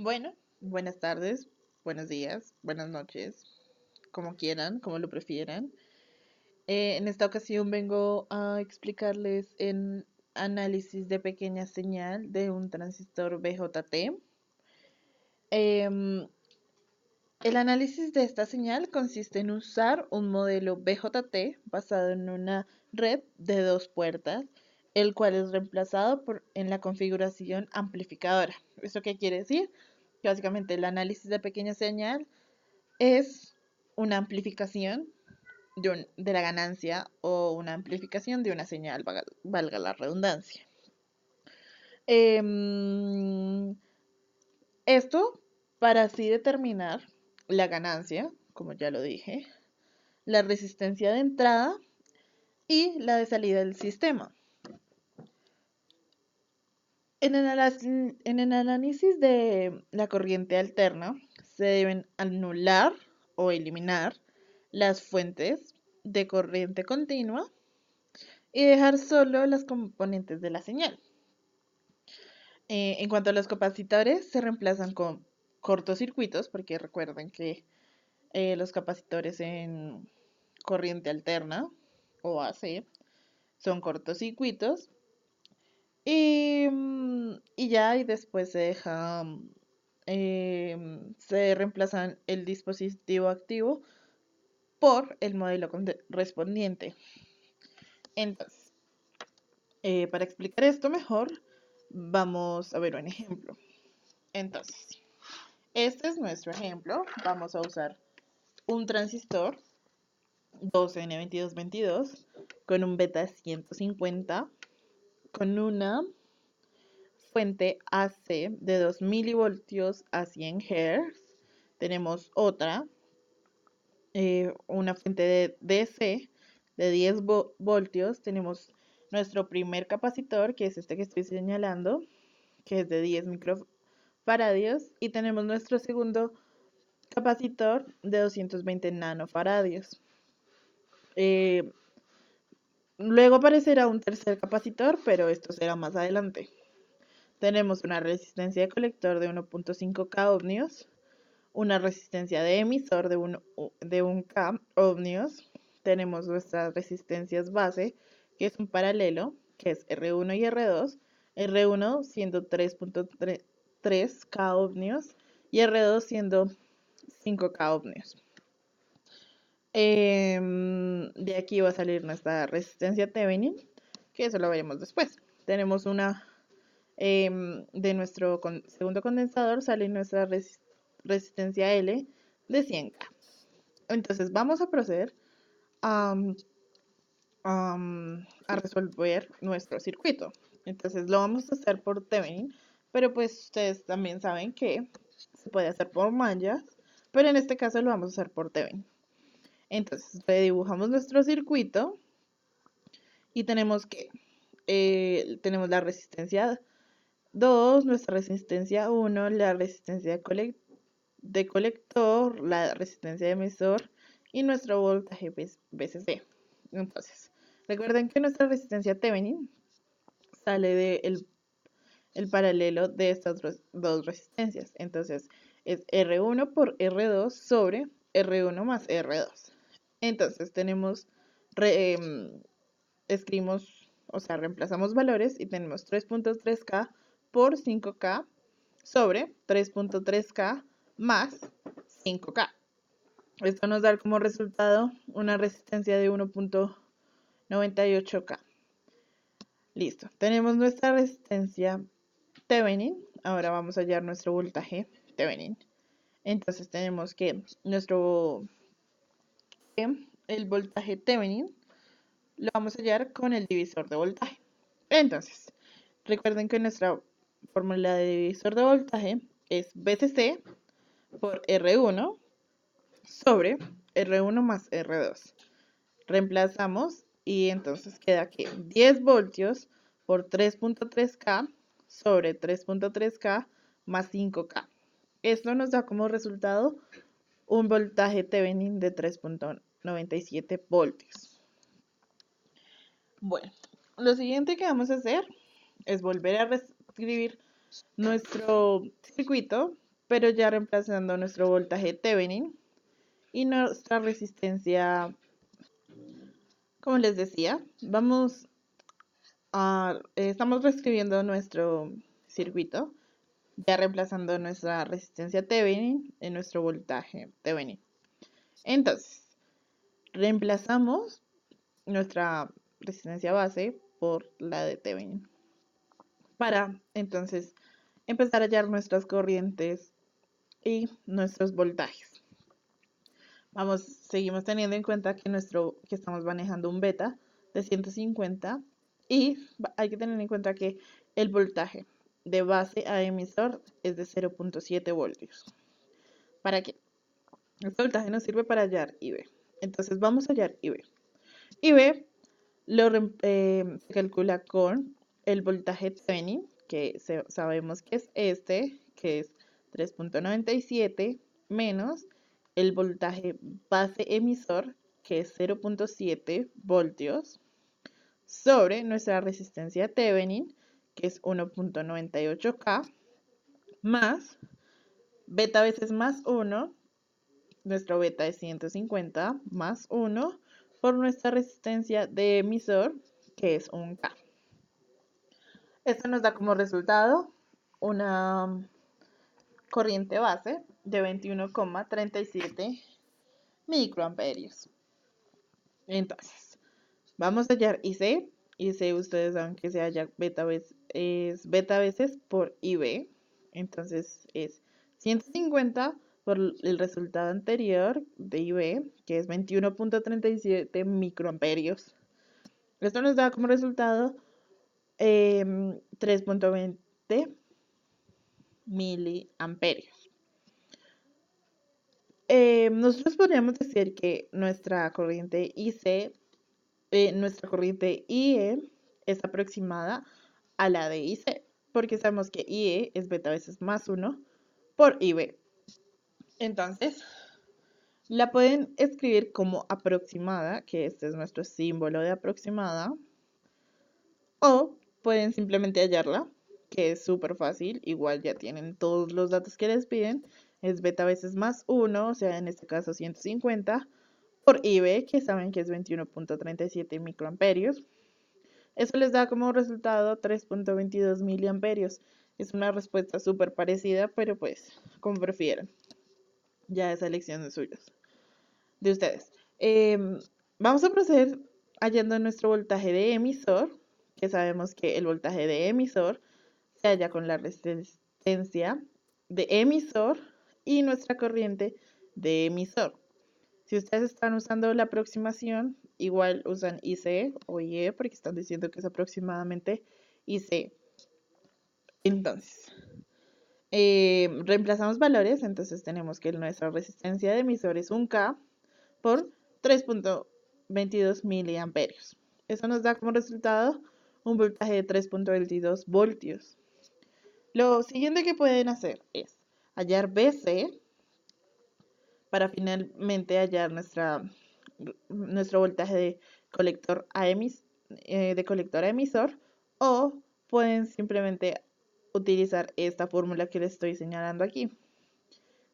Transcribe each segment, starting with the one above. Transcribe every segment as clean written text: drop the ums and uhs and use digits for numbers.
Bueno, buenas tardes, buenos días, buenas noches, como quieran, como lo prefieran. En esta ocasión vengo a explicarles en análisis de pequeña señal de un transistor BJT. Em, el análisis de esta señal consiste en usar un modelo BJT basado en una red de dos puertas, el cual es reemplazado en la configuración amplificadora. ¿Eso qué quiere decir? Que básicamente el análisis de pequeña señal es una amplificación de la ganancia o una amplificación de una señal, valga la redundancia. Em, Esto para así determinar la ganancia, como ya lo dije, la resistencia de entrada y la de salida del sistema. En el análisis de la corriente alterna se deben anular o eliminar las fuentes de corriente continua y dejar solo las componentes de la señal. En cuanto a los capacitores, se reemplazan con cortocircuitos, porque recuerden que los capacitores en corriente alterna o AC son cortocircuitos. Y ya, y después se reemplazan el dispositivo activo por el modelo correspondiente. Entonces, para explicar esto mejor, vamos a ver un ejemplo. Entonces, este es nuestro ejemplo. Vamos a usar un transistor 2N2222 con un beta 150, con una fuente AC de 2 milivoltios a 100 Hz. Tenemos otra, una fuente de DC de 10 voltios. Tenemos nuestro primer capacitor, que es este que estoy señalando, que es de 10 microfaradios. Y tenemos nuestro segundo capacitor de 220 nanofaradios. Luego aparecerá un tercer capacitor, pero esto será más adelante. Tenemos una resistencia de colector de 1.5K ohmios, una resistencia de emisor de 1K ohmios. Tenemos nuestras resistencias base, que es un paralelo, que es R1 y R2. R1 siendo 3.3K ohmios y R2 siendo 5K ohmios. De aquí va a salir nuestra resistencia Thevenin, que eso lo veremos después. Tenemos una de nuestro segundo condensador, sale nuestra resistencia L de 100K. Entonces vamos a proceder a, a resolver nuestro circuito. Entonces lo vamos a hacer por Thevenin, pero pues ustedes también saben que se puede hacer por mallas, pero en este caso lo vamos a hacer por Thevenin. Entonces redibujamos nuestro circuito y tenemos tenemos la resistencia 2, nuestra resistencia 1, la resistencia de colector, la resistencia de emisor y nuestro voltaje VCC. Entonces, recuerden que nuestra resistencia Thevenin sale del el paralelo de estas dos resistencias. Entonces, es R1 por R2 sobre R1 más R2. Entonces, escribimos, o sea, reemplazamos valores y tenemos 3.3K por 5K sobre 3.3K más 5K. Esto nos da como resultado una resistencia de 1.98K. Listo, tenemos nuestra resistencia Thevenin. Ahora vamos a hallar nuestro voltaje Thevenin. Entonces tenemos que el voltaje Thevenin lo vamos a hallar con el divisor de voltaje. Entonces, recuerden que nuestra fórmula de divisor de voltaje es VCC por R1 sobre R1 más R2. Reemplazamos y entonces queda aquí 10 voltios por 3.3K sobre 3.3K más 5K. Esto nos da como resultado un voltaje Thevenin de 3.97 voltios. Bueno, lo siguiente que vamos a hacer es volver a reescribir nuestro circuito pero ya reemplazando nuestro voltaje Thevenin y nuestra resistencia, como les decía, estamos reescribiendo nuestro circuito, ya reemplazando nuestra resistencia Thevenin en nuestro voltaje Thevenin. Entonces, reemplazamos nuestra resistencia base por la de Thevenin para entonces empezar a hallar nuestras corrientes y nuestros voltajes. Seguimos teniendo en cuenta que estamos manejando un beta de 150 y hay que tener en cuenta que el voltaje de base a emisor es de 0.7 voltios. ¿Para qué? Este voltaje nos sirve para hallar IB. Entonces vamos a hallar IB. IB se calcula con el voltaje Thevenin, que sabemos que es que es 3.97, menos el voltaje base emisor, que es 0.7 voltios, sobre nuestra resistencia Thevenin, que es 1.98K, más beta veces más 1, nuestro beta es 150, más 1, por nuestra resistencia de emisor, que es 1K. Esto nos da como resultado una corriente base de 21,37 microamperios. Entonces, vamos a hallar IC. IC, ustedes saben que se halla es beta veces por IB. Entonces es 150 por el resultado anterior de IB, que es 21,37 microamperios. Esto nos da como resultado 3.20 miliamperios. Nosotros podríamos decir que nuestra corriente IC, nuestra corriente IE es aproximada a la de IC, porque sabemos que IE es beta veces más 1 por IB. Entonces, la pueden escribir como aproximada, que este es nuestro símbolo de aproximada, o pueden simplemente hallarla, que es súper fácil, igual ya tienen todos los datos que les piden, es beta veces más 1, o sea, en este caso 150, por IB, que saben que es 21.37 microamperios. Eso les da como resultado 3.22 miliamperios. Es una respuesta súper parecida, pero pues, como prefieran. Ya es elección de ustedes. Vamos a proceder hallando nuestro voltaje de emisor, que sabemos que el voltaje de emisor se halla con la resistencia de emisor y nuestra corriente de emisor. Si ustedes están usando la aproximación, igual usan IC o IE porque están diciendo que es aproximadamente IC. Entonces, reemplazamos valores, entonces tenemos que nuestra resistencia de emisor es 1K por 3.22 miliamperios. Eso nos da como resultado un voltaje de 3.22 voltios. Lo siguiente que pueden hacer es hallar BC para finalmente hallar nuestro voltaje de colector a emisor, o pueden simplemente utilizar esta fórmula que les estoy señalando aquí.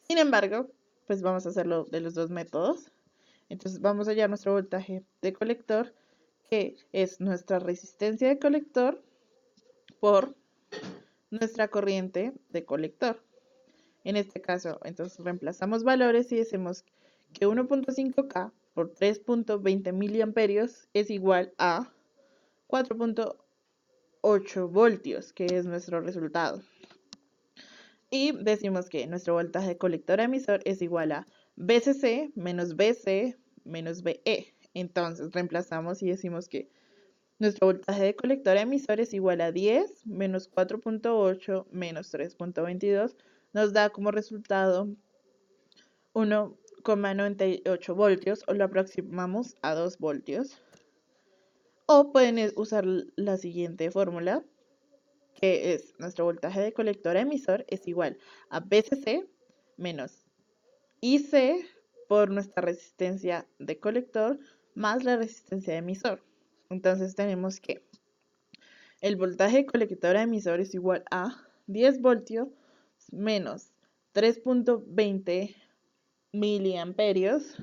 Sin embargo, pues vamos a hacerlo de los dos métodos. Entonces vamos a hallar nuestro voltaje de colector, que es nuestra resistencia de colector por nuestra corriente de colector. En este caso, entonces reemplazamos valores y decimos que 1.5K por 3.20 miliamperios es igual a 4.8 voltios, que es nuestro resultado. Y decimos que nuestro voltaje de colector a emisor es igual a BCC menos BC menos BE. Entonces reemplazamos y decimos que nuestro voltaje de colector a emisor es igual a 10 menos 4.8 menos 3.22. Nos da como resultado 1,98 voltios, o lo aproximamos a 2 voltios. O pueden usar la siguiente fórmula, que es nuestro voltaje de colector a emisor es igual a BCC menos IC por nuestra resistencia de colector más la resistencia de emisor. Entonces tenemos que el voltaje de colector a emisor es igual a 10 voltios menos 3.20 miliamperios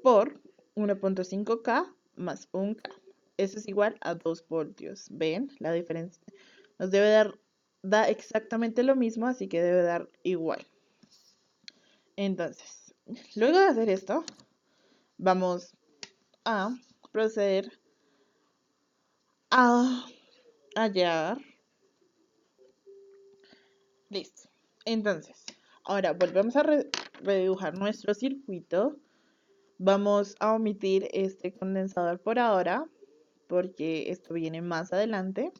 por 1.5K más 1K. Eso es igual a 2 voltios. ¿Ven la diferencia? Nos debe dar, da exactamente lo mismo, así que debe dar igual. Entonces, luego de hacer esto, vamos a proceder a hallar. Listo. Entonces, ahora volvemos a redibujar nuestro circuito. Vamos a omitir este condensador por ahora, porque esto viene más adelante.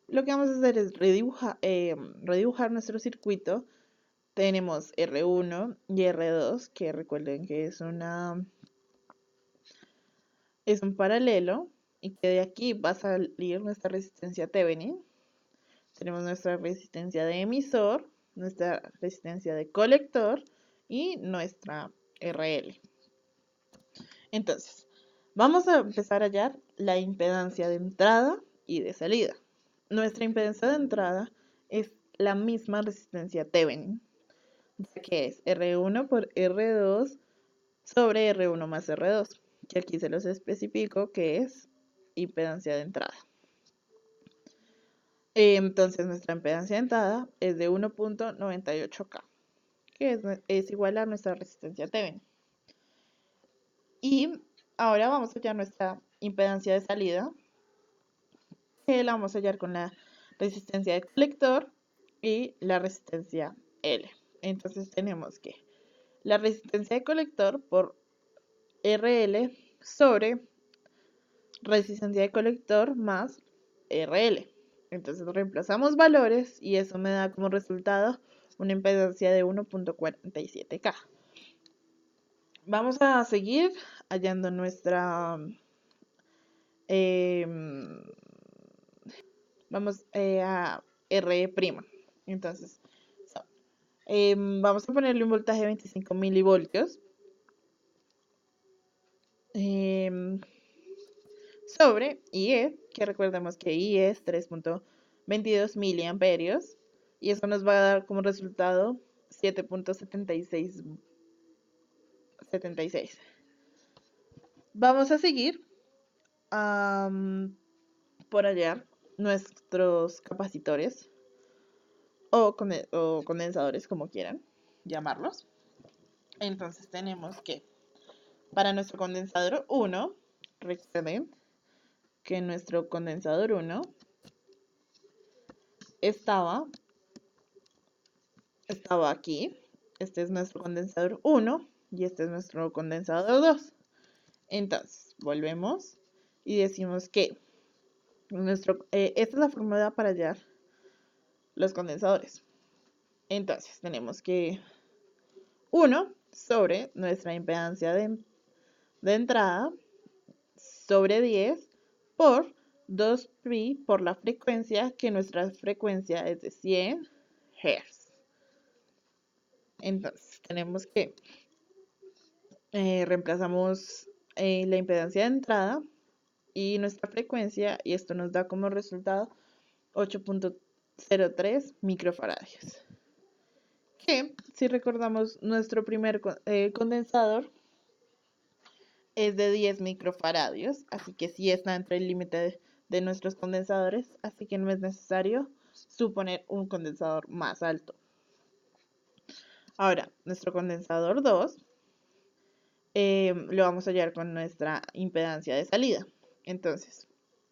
Lo que vamos a hacer es redibujar nuestro circuito. Tenemos R1 y R2, que recuerden que es un paralelo, y que de aquí va a salir nuestra resistencia Thevenin. Tenemos nuestra resistencia de emisor, nuestra resistencia de colector y nuestra RL. Entonces, vamos a empezar a hallar la impedancia de entrada y de salida. Nuestra impedancia de entrada es la misma resistencia Thevenin, que es R1 por R2 sobre R1 más R2, que aquí se los especifico que es impedancia de entrada. Entonces nuestra impedancia de entrada es de 1.98K, que es igual a nuestra resistencia Thevenin. Y ahora vamos a hallar nuestra impedancia de salida, que la vamos a hallar con la resistencia de colector y la resistencia L. Entonces tenemos que la resistencia de colector por RL sobre resistencia de colector más RL. Entonces reemplazamos valores y eso me da como resultado una impedancia de 1.47K. Vamos a seguir hallando nuestra... vamos a R'. Entonces, vamos a ponerle un voltaje de 25 milivoltios. Sobre IE, que recordemos que IE es 3.22 miliamperios, y eso nos va a dar como resultado 7.76. Vamos a seguir por hallar nuestros capacitores o condensadores, como quieran llamarlos. Entonces tenemos que para nuestro condensador 1, recuerden que nuestro condensador 1 estaba aquí. Este es nuestro condensador 1 y este es nuestro condensador 2. Entonces, volvemos y decimos que esta es la fórmula para hallar los condensadores. Entonces, tenemos que 1 sobre nuestra impedancia de entrada sobre 10 por 2pi por la frecuencia, que nuestra frecuencia es de 100 Hz. Entonces, tenemos que reemplazamos la impedancia de entrada y nuestra frecuencia, y esto nos da como resultado 8.03 microfaradios. Que, si recordamos, nuestro primer condensador es de 10 microfaradios, así que sí está entre el límite de nuestros condensadores, así que no es necesario suponer un condensador más alto. Ahora, nuestro condensador 2 lo vamos a hallar con nuestra impedancia de salida. Entonces,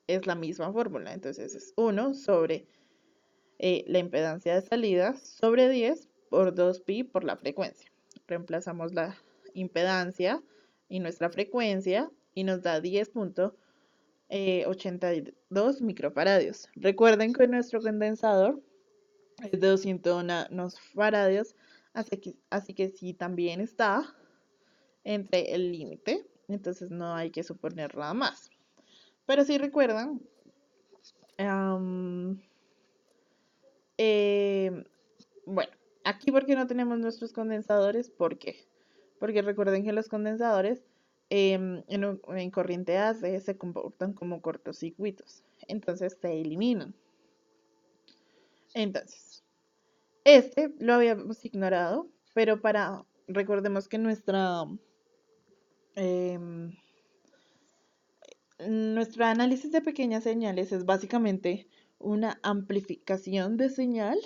es la misma fórmula. Entonces, es 1 sobre la impedancia de salida sobre 10 por 2pi por la frecuencia. Reemplazamos la impedancia y nuestra frecuencia y nos da 10.82 microfaradios. Recuerden que nuestro condensador es de 200 nanofaradios, así que sí también está entre el límite, entonces no hay que suponer nada más. Pero si recuerdan, bueno, aquí porque no tenemos nuestros condensadores, ¿por qué? Porque recuerden que los condensadores en corriente AC se comportan como cortocircuitos, entonces se eliminan. Entonces, Este lo habíamos ignorado, pero recordemos que em, nuestro análisis de pequeñas señales es básicamente una amplificación de señal.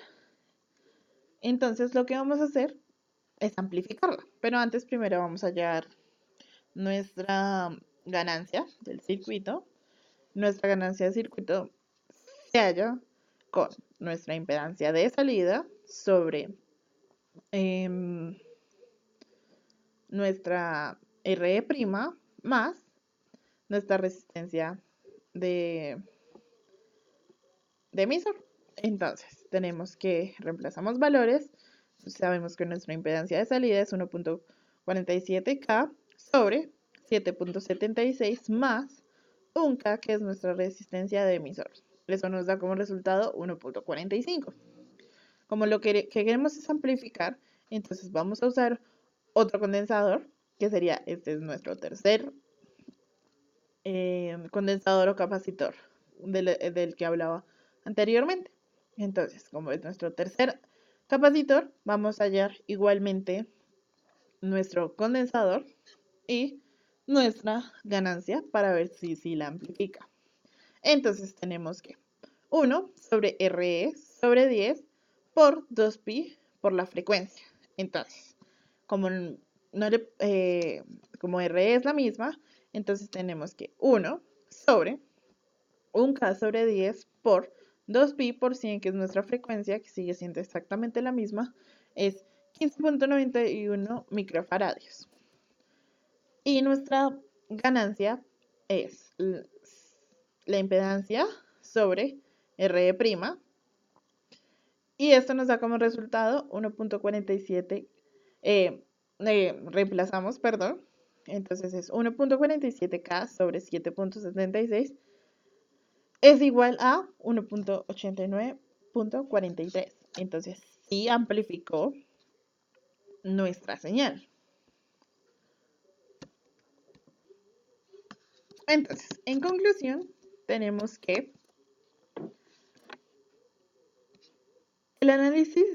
Entonces lo que vamos a hacer es amplificarla. Pero antes primero vamos a hallar nuestra ganancia del circuito. Nuestra ganancia de circuito se halla con nuestra impedancia de salida sobre em, nuestra RE' más nuestra resistencia de, de emisor. Entonces, tenemos que reemplazamos valores. Sabemos que nuestra impedancia de salida es 1.47K sobre 7.76 más 1K, que es nuestra resistencia de emisor. Eso nos da como resultado 1.45. Como lo que queremos es amplificar, entonces vamos a usar otro condensador, que sería, este es nuestro tercer condensador o capacitor del que hablaba anteriormente. Entonces, como es nuestro tercer capacitor, vamos a hallar igualmente nuestro condensador y nuestra ganancia para ver si la amplifica. Entonces tenemos que 1 sobre RE sobre 10 por 2pi por la frecuencia. Entonces, como, como RE es la misma, entonces tenemos que 1 sobre 1K sobre 10 por 2pi por 100, que es nuestra frecuencia, que sigue siendo exactamente la misma, es 15.91 microfaradios. Y nuestra ganancia es la impedancia sobre RE', y esto nos da como resultado 1.47, reemplazamos, perdón, entonces es 1.47K sobre 7.76 es igual a 1.89.43. Entonces sí amplificó nuestra señal. Entonces, en conclusión, tenemos que el análisis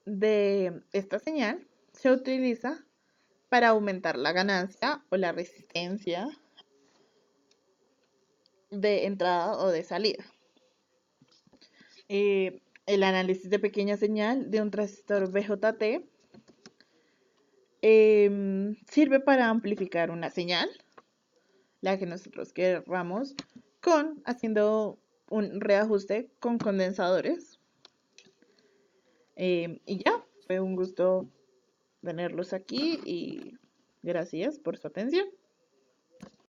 de esta señal se utiliza para aumentar la ganancia o la resistencia de entrada o de salida. El análisis de pequeña señal de un transistor BJT sirve para amplificar una señal, la que nosotros queramos, haciendo un reajuste con condensadores. Y ya, fue un gusto tenerlos aquí y gracias por su atención.